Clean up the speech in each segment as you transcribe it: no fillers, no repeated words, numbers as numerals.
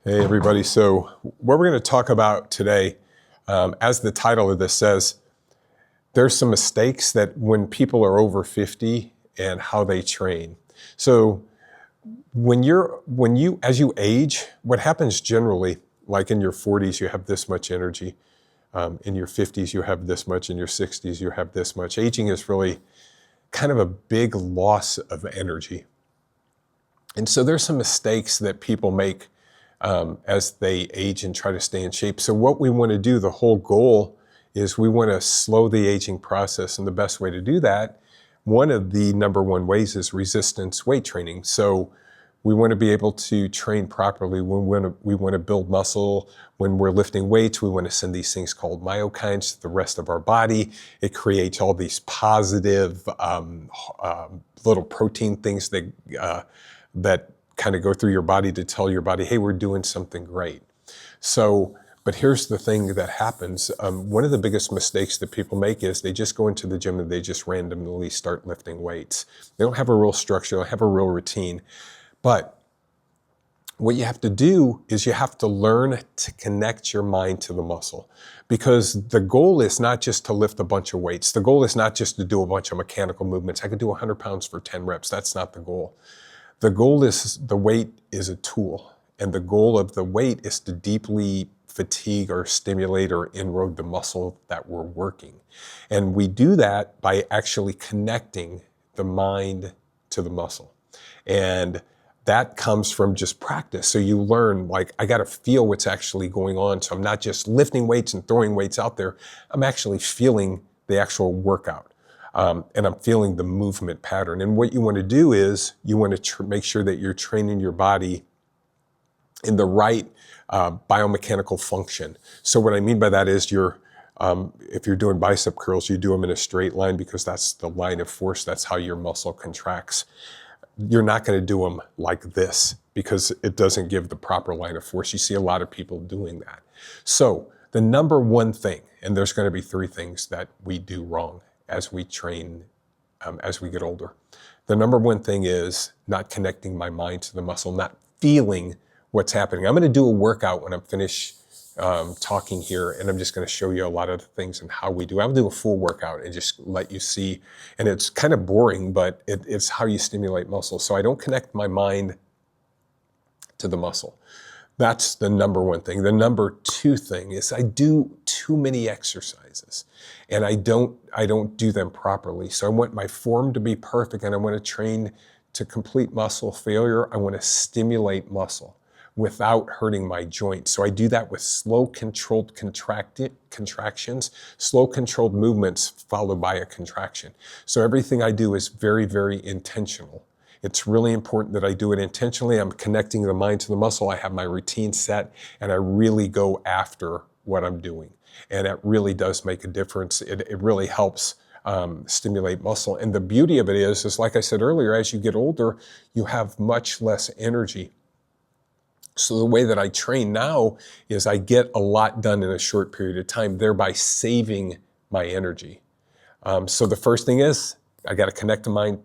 Hey, everybody. So, what we're going to talk about today, as the title of this says, there's some mistakes that when people are over 50 and how they train. So, as you age, what happens generally, like in your 40s, you have this much energy. In your 50s, you have this much. In your 60s, you have this much. Aging is really kind of a big loss of energy. And so there's some mistakes that people make as they age and try to stay in shape. So what we want to do, the whole goal is we want to slow the aging process. And the best way to do that, one of the number one ways is resistance weight training. So we want to be able to train properly when we want to build muscle. When we're lifting weights, we want to send these things called myokines to the rest of our body. It creates all these positive little protein things that kind of go through your body to tell your body, hey, we're doing something great. So, but here's the thing that happens. One of the biggest mistakes that people make is they just go into the gym and they just randomly start lifting weights. They don't have a real structure, they don't have a real routine. But what you have to do is you have to learn to connect your mind to the muscle, because the goal is not just to lift a bunch of weights. The goal is not just to do a bunch of mechanical movements. I could do 100 pounds for 10 reps. That's not the goal. The goal is the weight is a tool, and the goal of the weight is to deeply fatigue or stimulate or inroad the muscle that we're working. And we do that by actually connecting the mind to the muscle. And that comes from just practice. So you learn, like, I got to feel what's actually going on. So I'm not just lifting weights and throwing weights out there. I'm actually feeling the actual workout. And I'm feeling the movement pattern. And what you want to do is you want to make sure that you're training your body in the right biomechanical function. So what I mean by that is if you're doing bicep curls, you do them in a straight line because that's the line of force. That's how your muscle contracts. You're not going to do them like this because it doesn't give the proper line of force. You see a lot of people doing that. So the number one thing, and there's going to be three things that we do wrong as we train, as we get older. The number one thing is not connecting my mind to the muscle, not feeling what's happening. I'm going to do a workout when I'm finished talking here, and I'm just going to show you a lot of the things and how we do. I'll do a full workout and just let you see. And it's kind of boring, but it's how you stimulate muscle. So I don't connect my mind to the muscle. That's the number one thing. The number two thing is I do too many exercises, and I don't do them properly. So I want my form to be perfect, and I want to train to complete muscle failure. I want to stimulate muscle without hurting my joints. So I do that with slow, controlled contractions, slow, controlled movements followed by a contraction. So everything I do is very, very intentional. It's really important that I do it intentionally. I'm connecting the mind to the muscle. I have my routine set, and I really go after what I'm doing. And it really does make a difference. It really helps stimulate muscle. And the beauty of it is like I said earlier, as you get older, you have much less energy. So the way that I train now is I get a lot done in a short period of time, thereby saving my energy. So the first thing is I got to connect my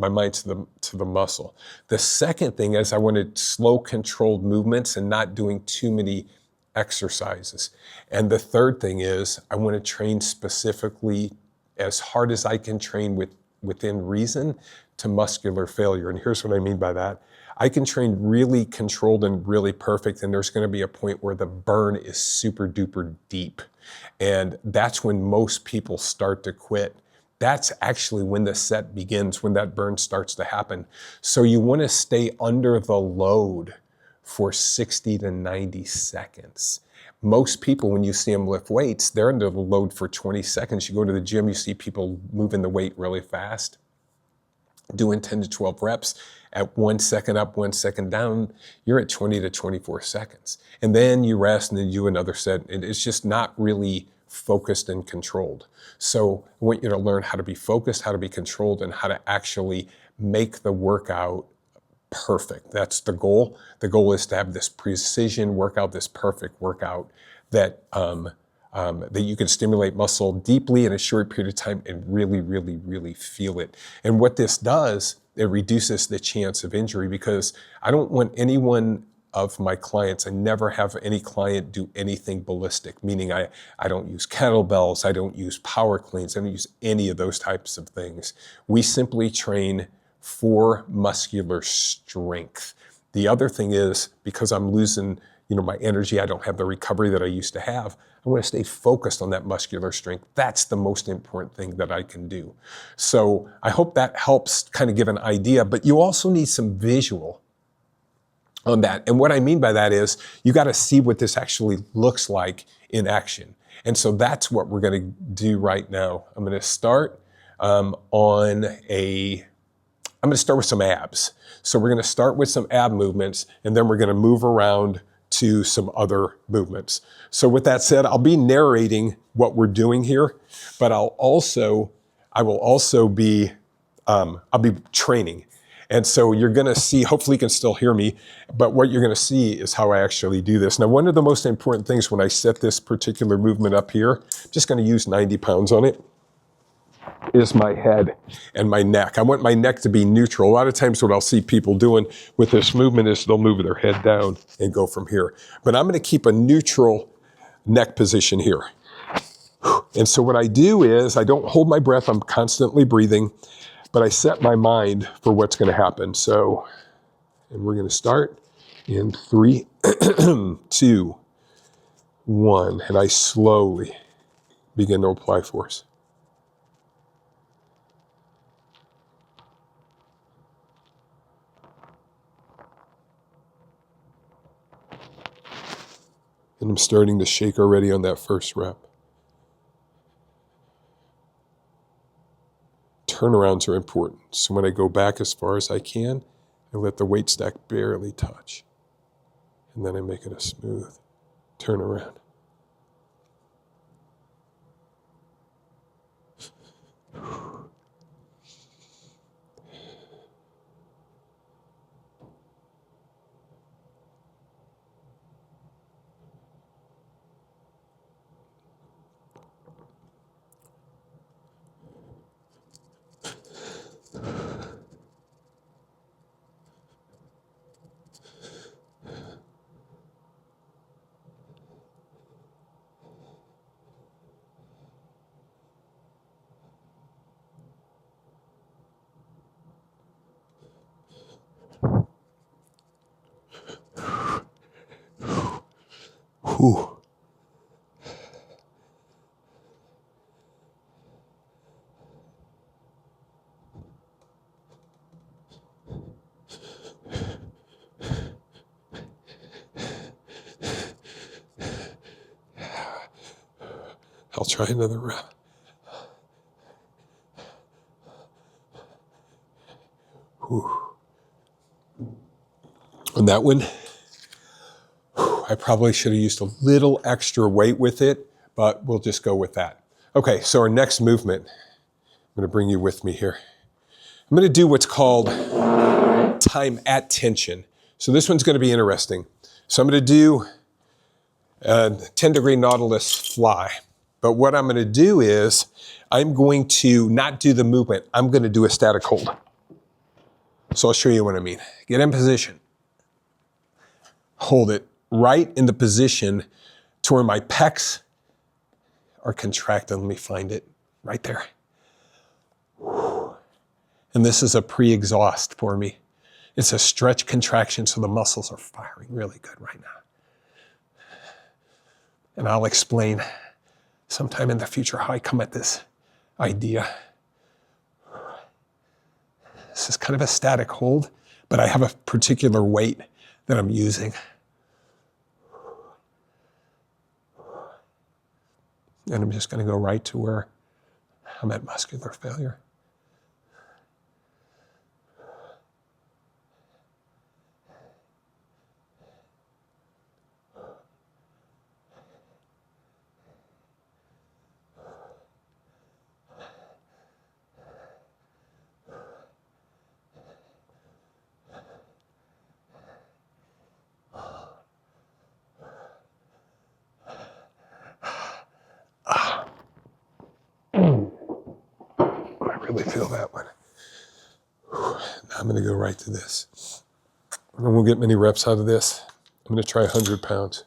mind to the muscle. The second thing is I wanted slow, controlled movements and not doing too many exercises. And the third thing is I want to train specifically as hard as I can train within reason to muscular failure. And here's what I mean by that. I can train really controlled and really perfect, and there's going to be a point where the burn is super duper deep. And that's when most people start to quit. That's actually when the set begins, when that burn starts to happen. So you want to stay under the load for 60 to 90 seconds. Most people, when you see them lift weights, they're under the load for 20 seconds. You go to the gym, you see people moving the weight really fast, doing 10 to 12 reps at 1 second up, 1 second down, you're at 20 to 24 seconds. And then you rest and then you do another set. And it's just not really focused and controlled. So I want you to learn how to be focused, how to be controlled, and how to actually make the workout perfect. That's the goal. The goal is to have this precision workout, this perfect workout that that you can stimulate muscle deeply in a short period of time and really, really, really feel it. And what this does, it reduces the chance of injury, because I don't want anyone of my clients. I never have any client do anything ballistic, meaning I don't use kettlebells, I don't use power cleans, I don't use any of those types of things. We simply train for muscular strength. The other thing is, because I'm losing, my energy, I don't have the recovery that I used to have, I want to stay focused on that muscular strength. That's the most important thing that I can do. So I hope that helps kind of give an idea, but you also need some visual on that. And what I mean by that is you got to see what this actually looks like in action. And so that's what we're going to do right now. I'm going to start I'm going to start with some abs. So we're going to start with some ab movements, and then we're going to move around to some other movements. So with that said, I'll be narrating what we're doing here, but I will also be, I'll be training. And so you're going to see, hopefully you can still hear me, but what you're going to see is how I actually do this. Now, one of the most important things when I set this particular movement up here, I'm just going to use 90 pounds on it, is my head and my neck. I want my neck to be neutral. A lot of times what I'll see people doing with this movement is they'll move their head down and go from here. But I'm going to keep a neutral neck position here. And so what I do is I don't hold my breath. I'm constantly breathing, but I set my mind for what's going to happen. So, and we're going to start in 3, 2, 1, and I slowly begin to apply force. And I'm starting to shake already on that first rep. Turnarounds are important. So when I go back as far as I can, I let the weight stack barely touch. And then I make it a smooth turnaround. Whew. I'll try another rep. Whew. On that one, I probably should have used a little extra weight with it, but we'll just go with that. Okay, so our next movement, I'm going to bring you with me here. I'm going to do what's called time at tension. So this one's going to be interesting. So I'm going to do a 10-degree Nautilus fly. But what I'm going to do is I'm going to not do the movement. I'm going to do a static hold. So I'll show you what I mean. Get in position. Hold it right in the position to where my pecs are contracted. Let me find it right there. And this is a pre-exhaust for me. It's a stretch contraction, so the muscles are firing really good right now. And I'll explain sometime in the future how I come at this idea. This is kind of a static hold, but I have a particular weight that I'm using. And I'm just going to go right to where I'm at muscular failure. I really feel that one. Now I'm going to go right to this. I won't get many reps out of this. I'm going to try 100 pounds.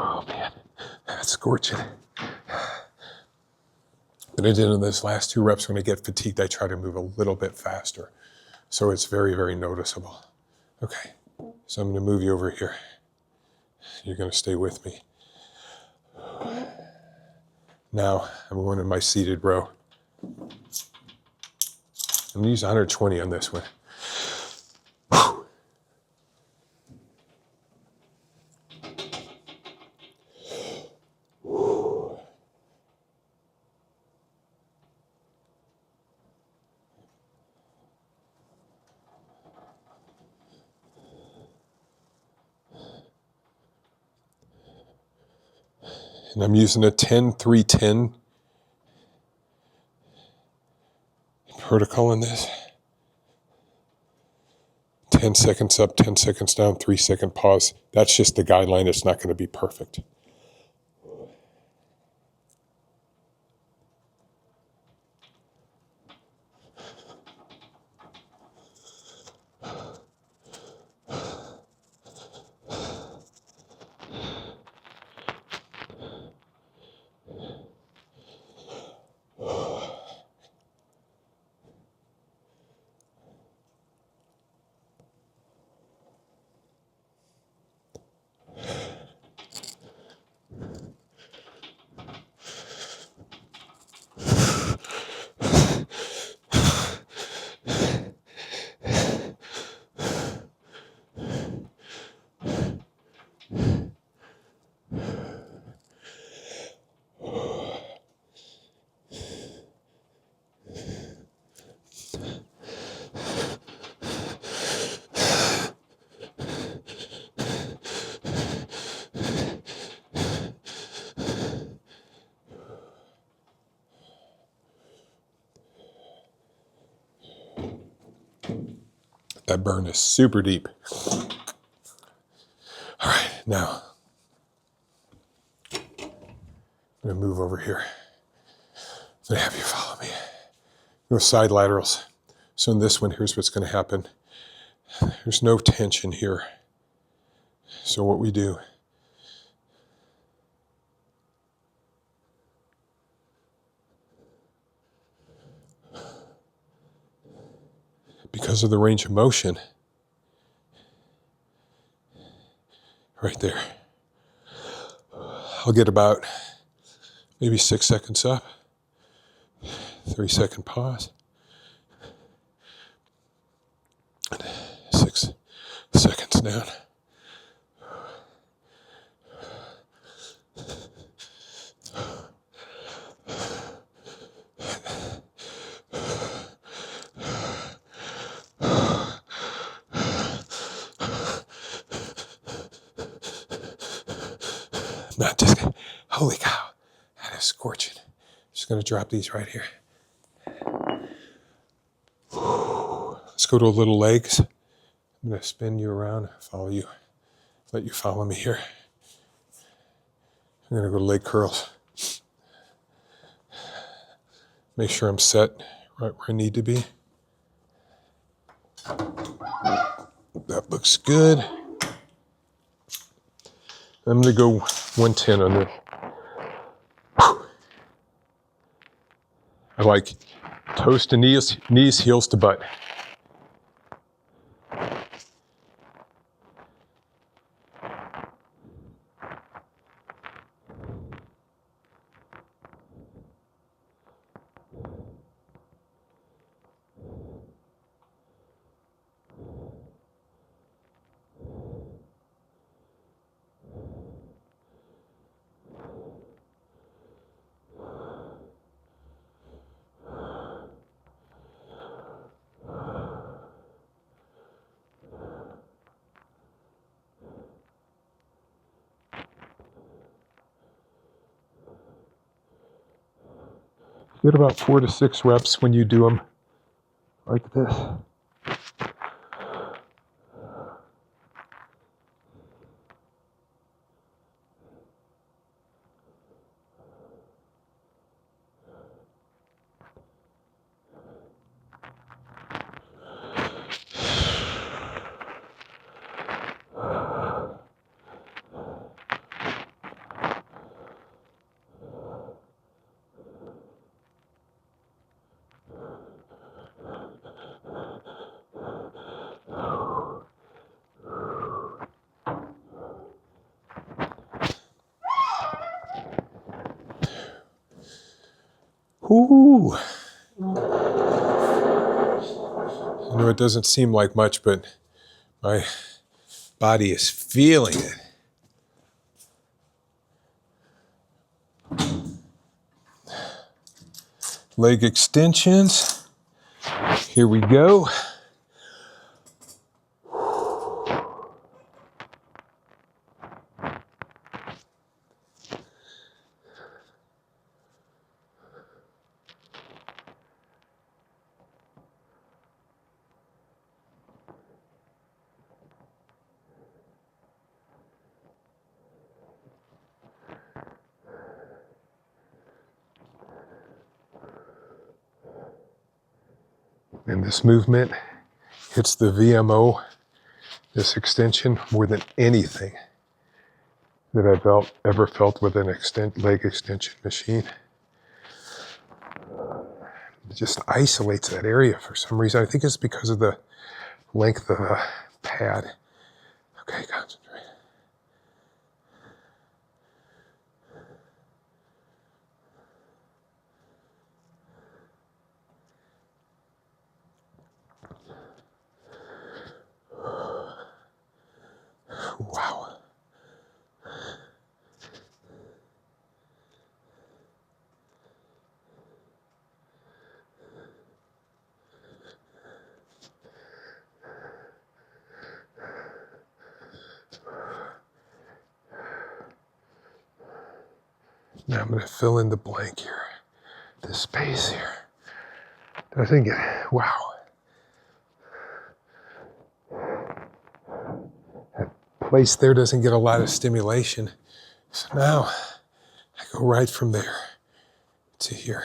Oh man, that's scorching. But I did in those last 2 reps when I get fatigued, I try to move a little bit faster. So it's very, very noticeable. Okay, so I'm going to move you over here. You're going to stay with me. Now I'm going in my seated row. I'm going to use 120 on this one. And I'm using a 10-3-10 protocol in this. 10 seconds up, 10 seconds down, 3-second pause. That's just the guideline. It's not going to be perfect. That burn is super deep. All right, now I'm going to move over here. I'm going to have you follow me. Go side laterals. So in this one, here's what's going to happen. There's no tension here. So what we do, because of the range of motion, right there, I'll get about maybe 6 seconds up, 3-second pause, 6 seconds down. Not just, holy cow, that is scorching. Just going to drop these right here. Let's go to a little legs. I'm going to spin you around, follow you, let you follow me here. I'm going to go to leg curls. Make sure I'm set right where I need to be. That looks good. I'm going to go 110 on this. I like toes to knees, heels to butt. Get about 4 to 6 reps when you do them like this. Ooh. I know it doesn't seem like much, but my body is feeling it. Leg extensions. Here we go. And this movement hits the VMO, this extension, more than anything that I've ever felt with an leg extension machine. It just isolates that area for some reason. I think it's because of the length of the pad. Okay, concentrate. Wow. Now I'm going to fill in the blank here, this space here. Doesn't get, wow. That place there doesn't get a lot of stimulation. So now I go right from there to here.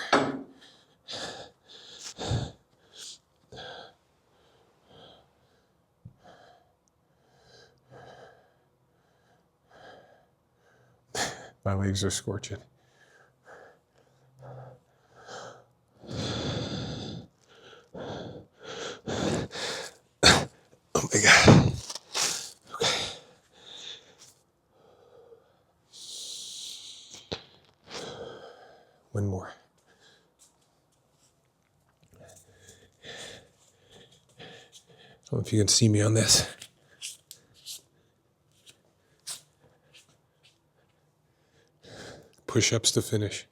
My legs are scorching. Oh my God. Okay. One more. I don't know if you can see me on this. Push-ups to finish.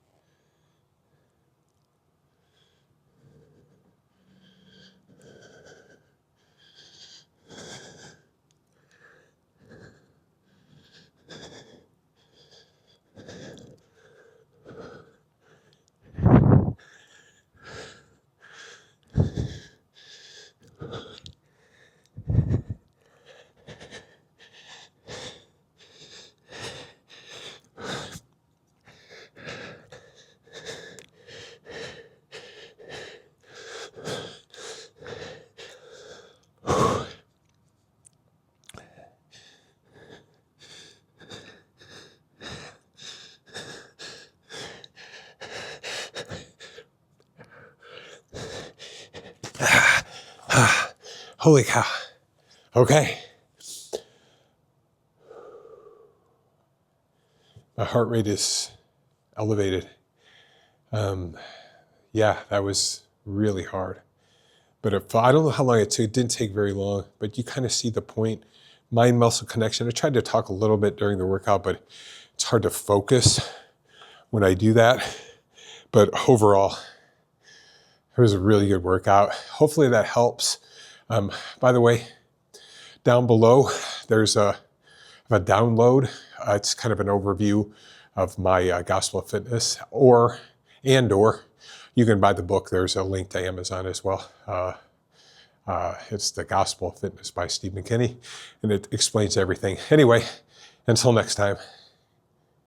Holy cow. Okay. My heart rate is elevated. Yeah, that was really hard. But I don't know how long it took. It didn't take very long, but you kind of see the point. Mind-muscle connection. I tried to talk a little bit during the workout, but it's hard to focus when I do that. But overall, it was a really good workout. Hopefully that helps. By the way, down below, there's a download. It's kind of an overview of my Gospel of Fitness, or you can buy the book. There's a link to Amazon as well. It's The Gospel of Fitness by Steve McKinney, and it explains everything. Anyway, until next time.